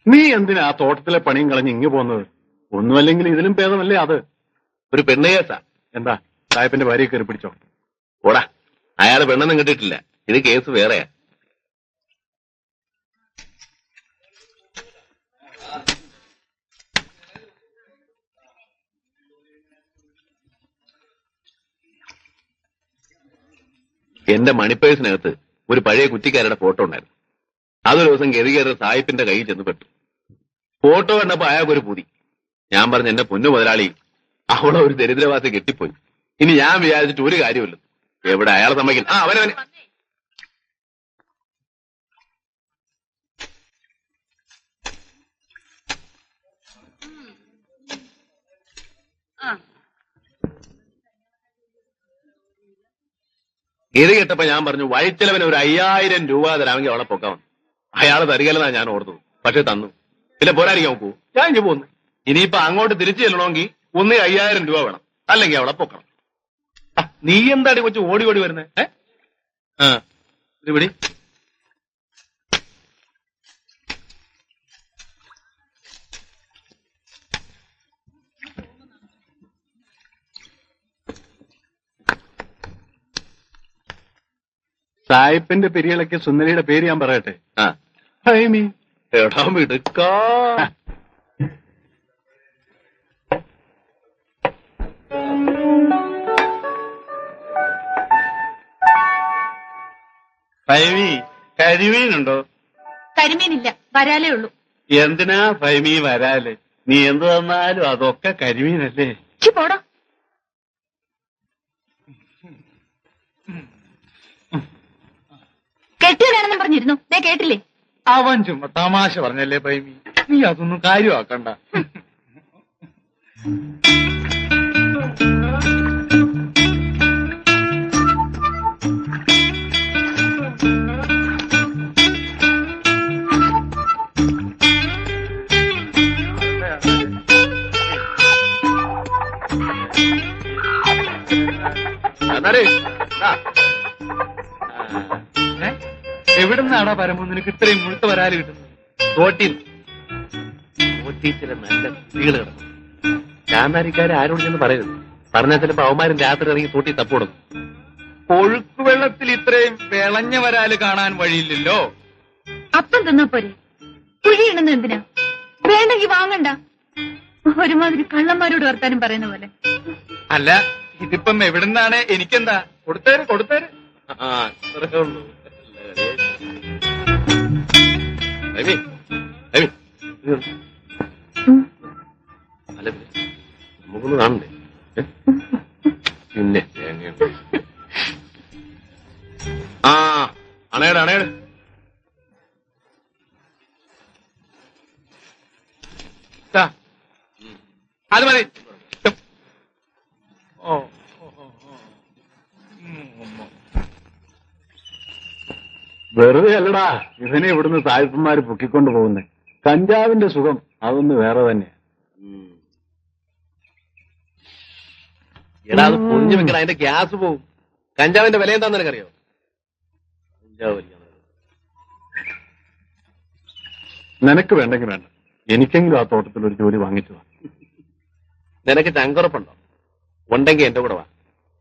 നീ എന്തിനാ ആ തോട്ടത്തിലെ പണിയും കളഞ്ഞ് ഇങ്ങ് പോകുന്നത്? ഒന്നുമല്ലെങ്കിൽ ഇതിലും ഭേദമല്ലേ അത്. ഒരു പെണ്ണ് കേസാ. എന്താ സാഹിബിന്റെ ഭാര്യയെ കയറി പിടിച്ചോ? ഓടാ, അയാള് പെണ്ണൊന്നും കിട്ടിയിട്ടില്ല. ഇത് കേസ് വേറെയാ. എന്റെ മണിപ്പേഴ്സിനകത്ത് ഒരു പഴയ കുറ്റിക്കാരുടെ ഫോട്ടോ ഉണ്ടായിരുന്നു. അതൊരു ദിവസം ഗതികേറി സായിപ്പിന്റെ കയ്യിൽ ചെന്ന് പെട്ടു. ഫോട്ടോ കണ്ടപ്പോ അയാൾക്കൊരു പൂതി. ഞാൻ പറഞ്ഞു, എന്റെ പൊന്നു മുതലാളി, അവളെ ഒരു ദരിദ്രവാസി കെട്ടിപ്പോയി. ഇനി ഞാൻ വിചാരിച്ചിട്ട് ഒരു കാര്യമില്ല. എവിടെ അയാളെ സമ്മതിക്കും? അവനവന് ഇത് കേട്ടപ്പോ ഞാൻ പറഞ്ഞു, വഴിച്ചെലവിന് ഒരു 5000 രൂപ തരാമെങ്കിൽ അവളെ പൊക്കാം. അയാള് തരികല്ലെന്നാ ഞാൻ ഓർത്തത്. പക്ഷെ തന്നു. പിന്നെ പോരായിരിക്കും നോക്കൂ, ഞാൻ ഇനി പോന്നു. ഇനിയിപ്പോ അങ്ങോട്ട് തിരിച്ചു ചെല്ലണമെങ്കിൽ 5000 രൂപ വേണം, അല്ലെങ്കിൽ അവളെ പൊക്കണം. നീ എന്താടി കൊച്ചു ഓടി ഓടി വരുന്നേ? ഇത് പിടി. സായിപ്പിന്റെ പെരിയളയ്ക്ക് സുന്ദരിയുടെ പേര് ഞാൻ പറയട്ടെ. ഹൈമി. എടാ മിടുക്കാ. ഫൈമി, കരിമീനുണ്ടോ? കരിമീനില്ല, വരാലേ ഉള്ളൂ. എന്തിനാ ഫൈമി വരാല്? നീ എന്ത് തന്നാലും അതൊക്കെ കരിമീനല്ലേ? പോടോ. കെട്ടിയതാണെന്നും പറഞ്ഞിരുന്നു, ദേ കേട്ടില്ലേ? അവൻ ചുമ്മാ തമാശ പറഞ്ഞല്ലേ ഫൈമി, നീ അതൊന്നും കാര്യമാക്കണ്ട. എവിടുന്നാടാ പരമോ നിനക്ക് ഇത്രയും മുഴുത്ത വരാല് കിട്ടുന്നത്? തോട്ടിൽ ചില നല്ല സ്ത്രീകൾ കിടന്നു. ചാന്നാരിക്കാരെ ആരോട് ചെന്ന് പറയരുത്. പറഞ്ഞാൽ ചിലപ്പോ അവന്മാരും രാത്രി ഇറങ്ങി തോട്ടി തപ്പോടും. ഒഴുക്കുവെള്ളത്തിൽ ഇത്രയും വിളഞ്ഞ വരാല് കാണാൻ വഴിയില്ലല്ലോ. അപ്പം തിന്നാ പോരെ, കുഴിയിടുന്ന എന്തിനാ? വേണ്ടെങ്കി വാങ്ങണ്ട. ഒരുമാതിരി കള്ളന്മാരോട് വർത്താനം പറയുന്ന പോലെ. അല്ല, ഇതിപ്പം എവിടുന്നാണ്? എനിക്കെന്താ? കൊടുത്തേര് കൊടുത്തേര്. നമുക്കൊന്ന് കാണണ്ടേ? പിന്നെ അണയുടെ അണയുടെ അത് മതി. വെറുതെ അല്ലടാ ഇവനെ ഇവിടുന്ന് സായിപ്പന്മാര് പൊക്കിക്കൊണ്ട് പോകുന്നേ. കഞ്ചാവിന്റെ സുഖം അതൊന്ന് വേറെ തന്നെയാ. എടാ, അത് പൊളിഞ്ഞു വെക്കണം, അതിന്റെ ഗ്യാസ് പോവും. കഞ്ചാവിന്റെ വില എന്താന്ന് നിനക്കറിയോ? കഞ്ചാവ് വലിക്കണം. നിനക്ക് വേണ്ടെങ്കിൽ വേണ്ട, എനിക്കെങ്കിലും ആ തോട്ടത്തിൽ ഒരു ജോലി വാങ്ങിച്ചു. നിനക്ക് ചങ്കുറപ്പുണ്ടോ? ഉണ്ടെങ്കിൽ എന്റെ കൂടെ വാ.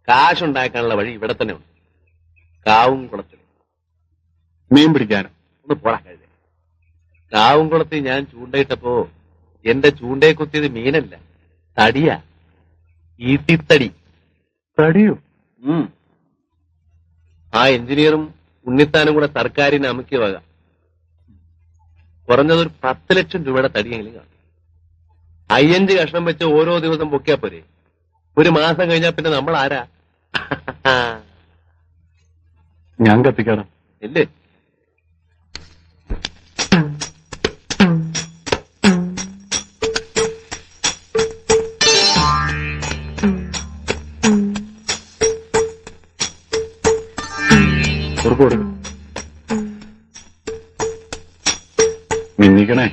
കാശുണ്ടാക്കാനുള്ള വഴി ഇവിടെ തന്നെ ഉണ്ട്. കാവും കുളത്തിൽ മീൻ പിടിക്കാനോ? ഒന്ന് പോടാ കഴുതേ. കാവും കുളത്തിൽ ഞാൻ ചൂണ്ടയിട്ടപ്പോ എന്റെ ചൂണ്ടയെ കുത്തിയത് മീനല്ല, തടിയാ. ഈട്ടിത്തടി. തടിയോ? ആ എഞ്ചിനീയറും ഉണ്ണിത്താനും കൂടെ സർക്കാരിന് അമുക്കിയ വക. കുറഞ്ഞതൊരു 10 ലക്ഷം രൂപയുടെ തടിയെങ്കിലും കാണും. 5 കഷ്ണം വെച്ച് ഓരോ ദിവസം പൊക്കിയാ പോരെ? ഒരു മാസം കഴിഞ്ഞാൽ പിന്നെ നമ്മൾ ആരാ? ഞാൻ കത്തിക്കണം ഇല്ലേ? കൊടുക്കും. മിന്നിക്കണേ.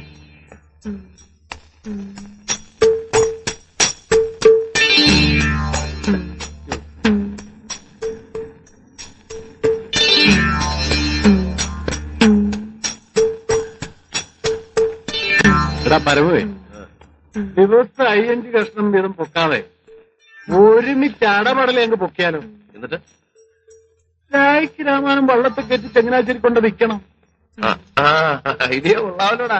എടാ പരവേ, ദിവസം 5 കഷ്ണം വീതം പൊക്കാതെ ഒരുമിച്ച് അടപടലെ അങ്ങ് പൊക്കിയാലോ? എന്നിട്ട് ചായക്ക് രാമാനം വള്ളത്തെ കയറ്റി ചങ്ങനാശ്ശേരി കൊണ്ട് വിൽക്കണം. ഐഡിയ കൊള്ളാവല്ലോടാ.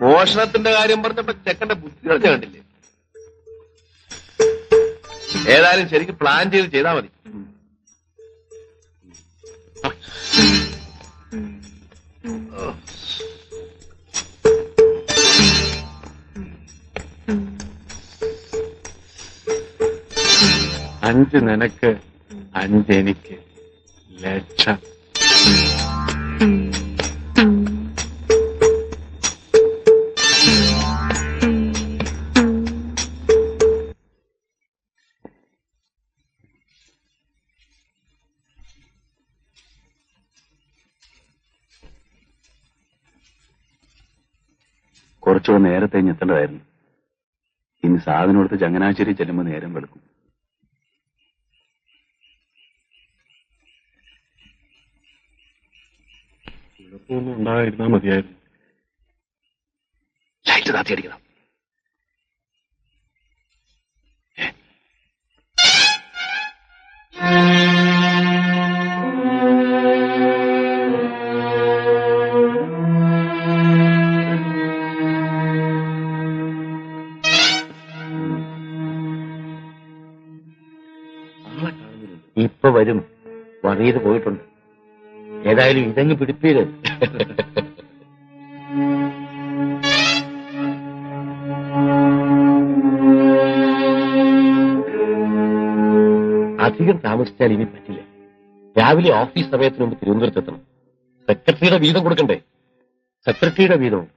മോഷണത്തിന്റെ കാര്യം പറഞ്ഞപ്പോ ചെക്കന്റെ ബുദ്ധി കളിച്ച കണ്ടില്ലേ? ഏതായാലും ശരിക്കും പ്ലാൻ ചെയ്ത് ചെയ്താൽ മതി. അഞ്ച് നിനക്ക്, 5 എനിക്ക്, ലക്ഷം. കുറച്ചുകൂടെ നേരത്തെ എത്തേണ്ടതായിരുന്നു. ഇനി സാധനം എടുത്ത് ചങ്ങനാശ്ശേരി ചെല്ലുമ്പോ നേരം വെളുക്കും. കുഴപ്പമൊന്നും ഉണ്ടായിരുന്നാ മതിയായിരുന്നു. ലൈറ്റ് താത്തി അടിക്കണം. ഇപ്പൊ വരും. വറിയത് പോയിട്ടുണ്ട്. ഏതായാലും ഇതങ്ങ് പിടിപ്പീര്. അധികം താമസിച്ചാൽ ഇനി പറ്റില്ല. രാവിലെ ഓഫീസ് സമയത്തിന് മുമ്പ് തിരുവനന്തപുരത്തെത്തണം. സെക്രട്ടറിയുടെ വീതം കൊടുക്കണ്ടേ? സെക്രട്ടറിയുടെ വീതവും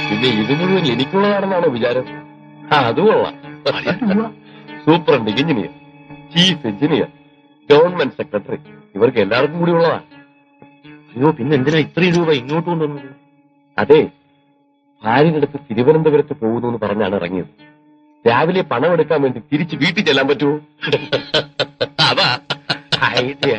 പിന്നെ ഇത് മുഴുവൻ എനിക്കുള്ളതാണെന്നാണോ വിചാരം? അത് കൊള്ളാം. Superintendent, engineer, chief engineer, government secretary, ഇവർക്ക് എല്ലാവർക്കും കൂടി ഉള്ളതാ. അയ്യോ, പിന്നെ എന്തിനാ ഇത്രയും രൂപ ഇങ്ങോട്ട് കൊണ്ടുവന്നത്? അതെ, ഭാര്യനടുത്ത് തിരുവനന്തപുരത്ത് പോകുന്നു എന്ന് പറഞ്ഞാണ് ഇറങ്ങിയത്. രാവിലെ പണം എടുക്കാൻ വേണ്ടി തിരിച്ച് വീട്ടിൽ ചെല്ലാൻ പറ്റുമോ? അതാ ഐഡിയ.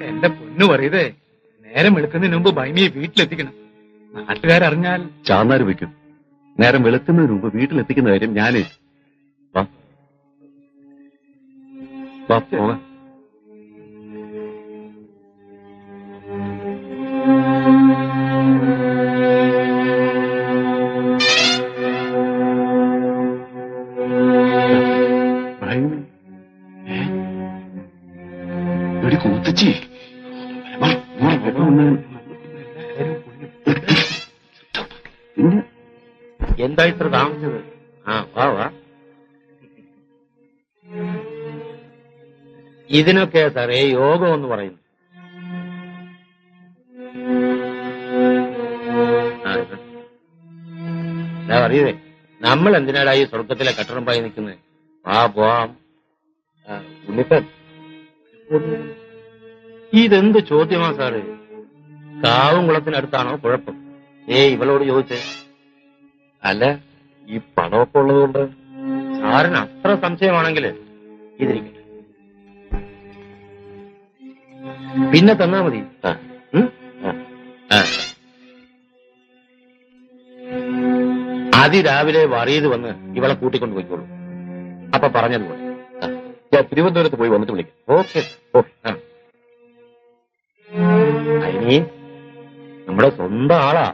എന്റെ പൊന്നു പറയതേ, നേരം വെളുക്കുന്നതിന് മുമ്പ് ഭൈമിയെ വീട്ടിലെത്തിക്കണം. നാട്ടുകാരറിഞ്ഞാൽ ചാന്നാര് വയ്ക്കും. നേരം വെളുക്കുന്നതിന് മുമ്പ് വീട്ടിലെത്തിക്കുന്ന കാര്യം ഞാനേ. പോകാം. ഒരു കൂത്തച്ചി എന്താ ഇത്ര താമസിച്ചത്? വാ വാ. ഇതിനൊക്കെയാ സാറേ യോഗം എന്ന് പറയുന്നു. എന്താ പറയേ, നമ്മൾ എന്തിനാടാ ഈ സ്വർഗത്തിലെ കട്ടണം പായി നിൽക്കുന്നത്? പോവാം. ഉണ്ണിപ്പൻ, ഇതെന്ത് ചോദ്യമാ സാറ്? കാവും കുളത്തിനടുത്താണോ കുഴപ്പം? ഇവളോട് ചോദിച്ചേ. അല്ല, ഈ പണമൊക്കെ ഉള്ളതുകൊണ്ട് സാറിന് അത്ര സംശയമാണെങ്കിൽ ഇതിരിക്കട്ടെ, പിന്നെ തന്നാ മതി. അതിരാവിലെ വറിയത് വന്ന് ഇവളെ കൂട്ടിക്കൊണ്ട് പോയിക്കോളൂ. അപ്പൊ പറഞ്ഞതുപോലെ ഞാൻ തിരുവനന്തപുരത്ത് പോയി വന്നിട്ട് വിളിക്കാം. ഓക്കെ. അതിനി നമ്മുടെ സ്വന്തം ആളാ.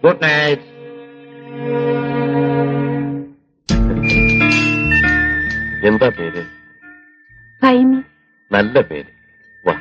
Good night. എന്താ പേര്? ഭൈമി. നല്ല പേര്. വാ.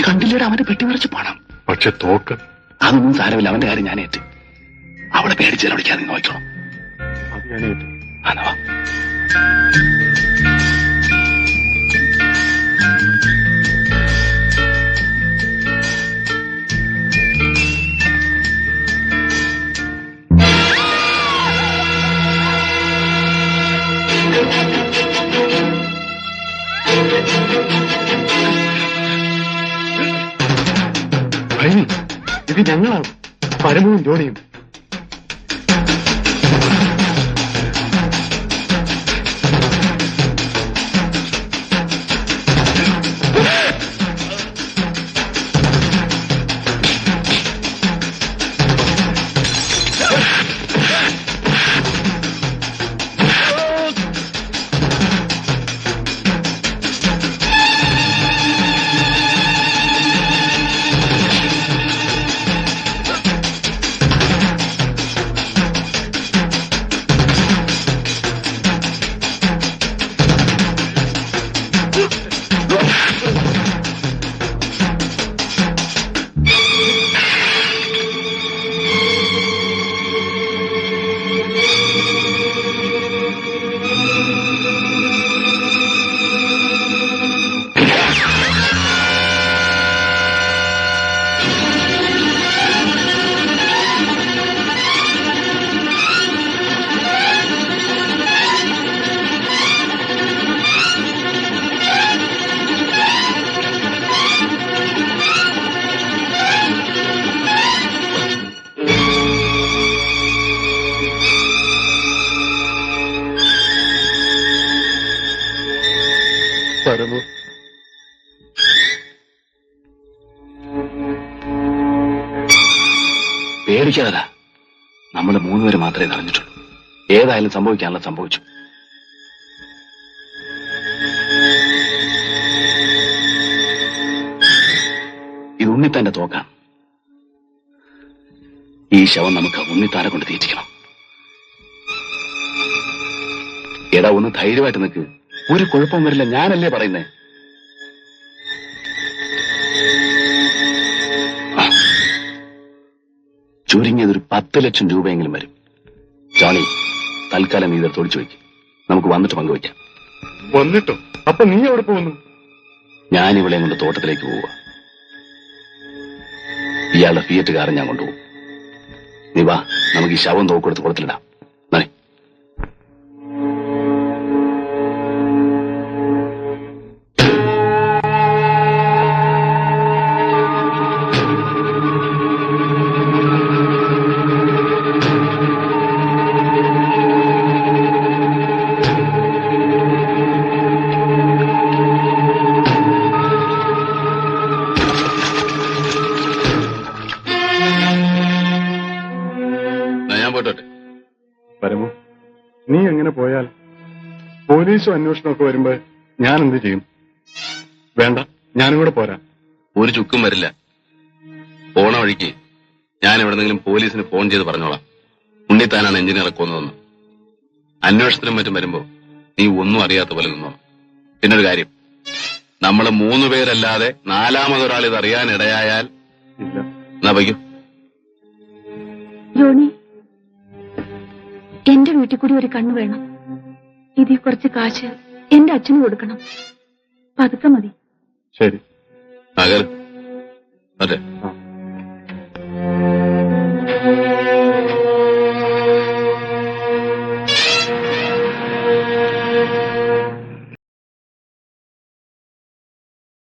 കണ്ടില്ലേടാ അവന്റെ പെട്ടി നിറച്ച് പണം. പക്ഷെ തോക്ക് അതൊന്നും സാരമില്ല, അവന്റെ കാര്യം ഞാൻ ഏറ്റു. അവളെ പേടിച്ചാൽ വിളിക്കാതെ നീ നോക്കണം. അത് ഞാൻ ഏറ്റു. അനവാ ഭൈമി, ഇത് ഞങ്ങളാണ്, പരമവും ജോണിയും. പരമു, പേടിക്കാതാ. നമ്മൾ 3 പേര് മാത്രമേ അറിഞ്ഞിട്ടുള്ളൂ. ഏതായാലും സംഭവിക്കാനുള്ള സംഭവിച്ചു. ഇത് ഉണ്ണിത്താന്റെ തോക്കാണ്. ഈ ശവം നമുക്ക് ഉണ്ണിത്താനെ കൊണ്ട് തീറ്റിക്കണം. എടാ, ഒന്ന് ധൈര്യമായിട്ട് നിൽക്ക്. ഒരു കുഴപ്പം വരില്ല, ഞാനല്ലേ പറയുന്നേ. ചുരുങ്ങിയതൊരു 10 ലക്ഷം രൂപയെങ്കിലും വരും. ജോണി, തൽക്കാലം നീ ഇതൊരു തൊളിച്ചു വയ്ക്കും. നമുക്ക് വന്നിട്ട് പങ്കുവയ്ക്കാം. വന്നിട്ടോ? അപ്പൊ നീ എവിടെ പോകുന്നു? ഞാൻ ഇവളെയും കൊണ്ട് തോട്ടത്തിലേക്ക് പോവുക. ഇയാളുടെ ഫിയറ്റ് കാരൻ ഞാൻ കൊണ്ടുപോകും. നീ വാ, നമുക്ക് ഈ ശവം തോക്കെടുത്ത് കൊടുത്തിടാം. നേ, ഞാൻ പോയിട്ടോട്ടെ. പരമു, നീ എങ്ങനെ പോയാൽ പോലീസും അന്വേഷണമൊക്കെ വരുമ്പോ ഞാൻ എന്ത് ചെയ്യും? വേണ്ട, ഞാനും കൂടെ പോരാ. ഒരു ചുക്കും വരില്ല. പോണ വഴിക്ക് ഞാൻ എവിടെന്നെങ്കിലും പോലീസിന് ഫോൺ ചെയ്ത് പറഞ്ഞോളാം, ഉണ്ണിത്താനാണ് എഞ്ചിനീയറെ കൊന്നതെന്ന്. അന്വേഷണത്തിനും മറ്റും വരുമ്പോ നീ ഒന്നും അറിയാത്ത പോലെ നിന്നോ. പിന്നൊരു കാര്യം, നമ്മള് 3 പേരല്ലാതെ 4മതൊരാൾ ഇത് അറിയാനിടയായാൽ ഇല്ല. എന്നാ വയ്ക്കും. ജോണി, എന്റെ വീട്ടിൽ കൂടി ഒരു കണ്ണ് വേണം. ഇതിൽ കുറച്ച് കാശ് എന്റെ അച്ഛന് കൊടുക്കണം. പതുക്കെ മതി. ശരി. നഗർ